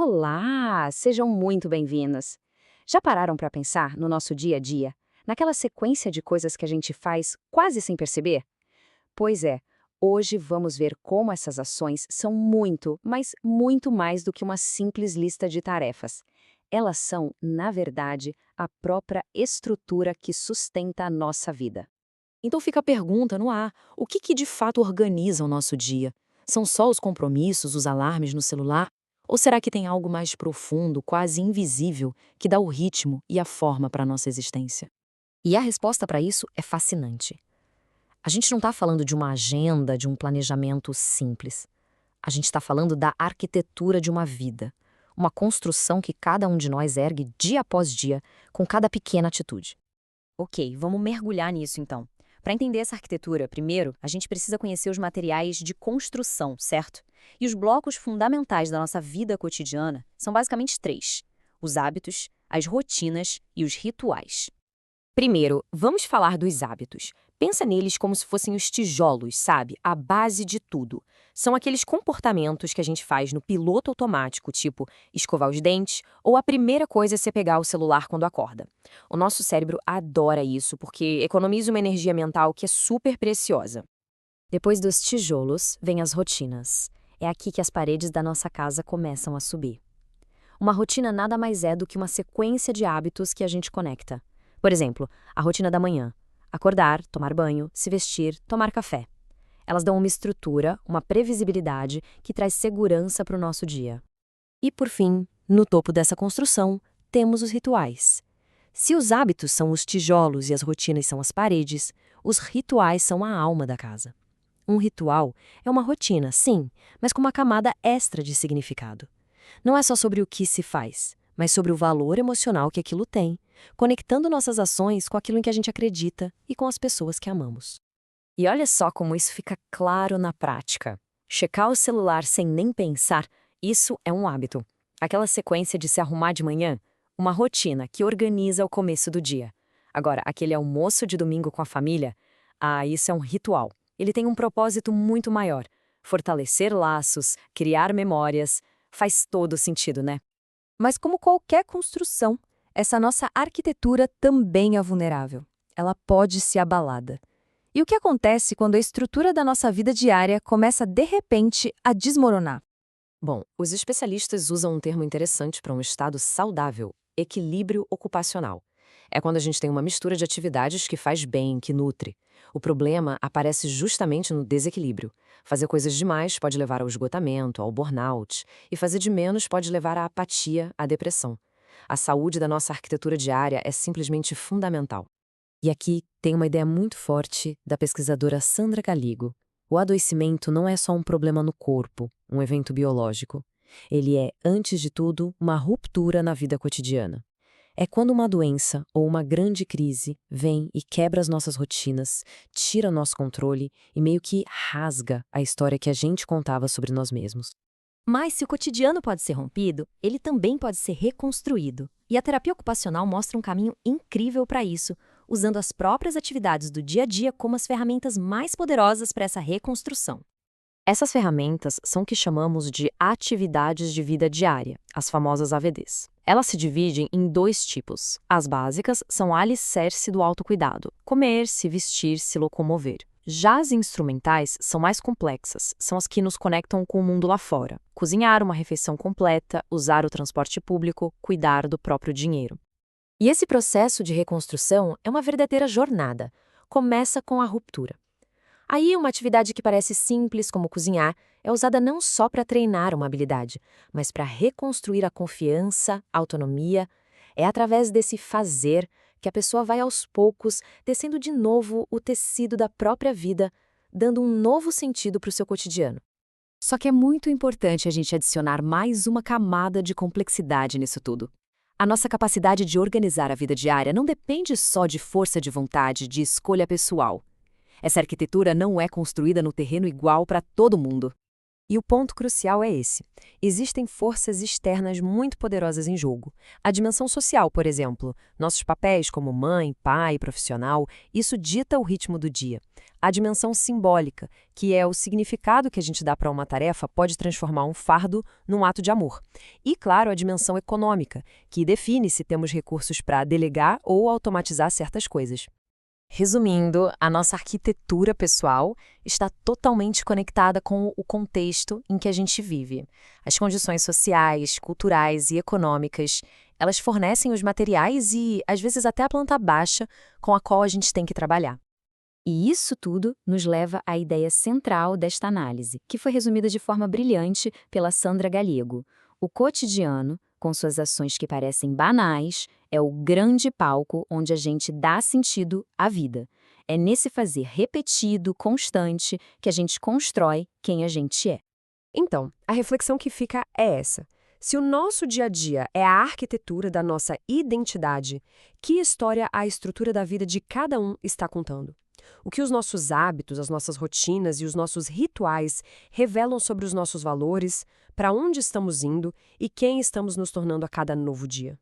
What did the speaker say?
Olá, sejam muito bem-vindos. Já pararam para pensar no nosso dia a dia, naquela sequência de coisas que a gente faz quase sem perceber? Pois é, hoje vamos ver como essas ações são muito, mas muito mais do que uma simples lista de tarefas. Elas são, na verdade, a própria estrutura que sustenta a nossa vida. Então fica a pergunta no ar: o que de fato organiza o nosso dia? São só os compromissos, os alarmes no celular? Ou será que tem algo mais profundo, quase invisível, que dá o ritmo e a forma para a nossa existência? E a resposta para isso é fascinante. A gente não está falando de uma agenda, de um planejamento simples. A gente está falando da arquitetura de uma vida. Uma construção que cada um de nós ergue dia após dia, com cada pequena atitude. Ok, vamos mergulhar nisso então. Para entender essa arquitetura, primeiro, a gente precisa conhecer os materiais de construção, certo? E os blocos fundamentais da nossa vida cotidiana são basicamente três: os hábitos, as rotinas e os rituais. Primeiro, vamos falar dos hábitos. Pensa neles como se fossem os tijolos, sabe? A base de tudo. São aqueles comportamentos que a gente faz no piloto automático, tipo escovar os dentes, ou a primeira coisa é você pegar o celular quando acorda. O nosso cérebro adora isso porque economiza uma energia mental que é super preciosa. Depois dos tijolos, vem as rotinas. É aqui que as paredes da nossa casa começam a subir. Uma rotina nada mais é do que uma sequência de hábitos que a gente conecta. Por exemplo, a rotina da manhã. Acordar, tomar banho, se vestir, tomar café. Elas dão uma estrutura, uma previsibilidade que traz segurança para o nosso dia. E, por fim, no topo dessa construção, temos os rituais. Se os hábitos são os tijolos e as rotinas são as paredes, os rituais são a alma da casa. Um ritual é uma rotina, sim, mas com uma camada extra de significado. Não é só sobre o que se faz, mas sobre o valor emocional que aquilo tem, conectando nossas ações com aquilo em que a gente acredita e com as pessoas que amamos. E olha só como isso fica claro na prática. Checar o celular sem nem pensar, isso é um hábito. Aquela sequência de se arrumar de manhã, uma rotina que organiza o começo do dia. Agora, aquele almoço de domingo com a família, isso é um ritual. Ele tem um propósito muito maior: fortalecer laços, criar memórias. Faz todo sentido, né? Mas como qualquer construção, essa nossa arquitetura também é vulnerável. Ela pode ser abalada. E o que acontece quando a estrutura da nossa vida diária começa, de repente, a desmoronar? Bom, os especialistas usam um termo interessante para um estado saudável: equilíbrio ocupacional. É quando a gente tem uma mistura de atividades que faz bem, que nutre. O problema aparece justamente no desequilíbrio. Fazer coisas demais pode levar ao esgotamento, ao burnout, e fazer de menos pode levar à apatia, à depressão. A saúde da nossa arquitetura diária é simplesmente fundamental. E aqui tem uma ideia muito forte da pesquisadora Sandra Galigo. O adoecimento não é só um problema no corpo, um evento biológico. Ele é, antes de tudo, uma ruptura na vida cotidiana. É quando uma doença ou uma grande crise vem e quebra as nossas rotinas, tira nosso controle e meio que rasga a história que a gente contava sobre nós mesmos. Mas se o cotidiano pode ser rompido, ele também pode ser reconstruído. E a terapia ocupacional mostra um caminho incrível para isso, usando as próprias atividades do dia a dia como as ferramentas mais poderosas para essa reconstrução. Essas ferramentas são o que chamamos de atividades de vida diária, as famosas AVDs. Elas se dividem em dois tipos. As básicas são alicerce do autocuidado: comer, se vestir, se locomover. Já as instrumentais são mais complexas, são as que nos conectam com o mundo lá fora: cozinhar uma refeição completa, usar o transporte público, cuidar do próprio dinheiro. E esse processo de reconstrução é uma verdadeira jornada. Começa com a ruptura. Aí, uma atividade que parece simples, como cozinhar, é usada não só para treinar uma habilidade, mas para reconstruir a confiança, a autonomia. É através desse fazer que a pessoa vai aos poucos tecendo de novo o tecido da própria vida, dando um novo sentido para o seu cotidiano. Só que é muito importante a gente adicionar mais uma camada de complexidade nisso tudo. A nossa capacidade de organizar a vida diária não depende só de força de vontade, de escolha pessoal. Essa arquitetura não é construída no terreno igual para todo mundo. E o ponto crucial é esse. Existem forças externas muito poderosas em jogo. A dimensão social, por exemplo, nossos papéis como mãe, pai, profissional, isso dita o ritmo do dia. A dimensão simbólica, que é o significado que a gente dá para uma tarefa, pode transformar um fardo num ato de amor. E, claro, a dimensão econômica, que define se temos recursos para delegar ou automatizar certas coisas. Resumindo, a nossa arquitetura pessoal está totalmente conectada com o contexto em que a gente vive. As condições sociais, culturais e econômicas, elas fornecem os materiais e, às vezes, até a planta baixa com a qual a gente tem que trabalhar. E isso tudo nos leva à ideia central desta análise, que foi resumida de forma brilhante pela Sandra Galego. O cotidiano, com suas ações que parecem banais, é o grande palco onde a gente dá sentido à vida. É nesse fazer repetido, constante, que a gente constrói quem a gente é. Então, a reflexão que fica é essa. Se o nosso dia a dia é a arquitetura da nossa identidade, que história a estrutura da vida de cada um está contando? O que os nossos hábitos, as nossas rotinas e os nossos rituais revelam sobre os nossos valores, para onde estamos indo e quem estamos nos tornando a cada novo dia?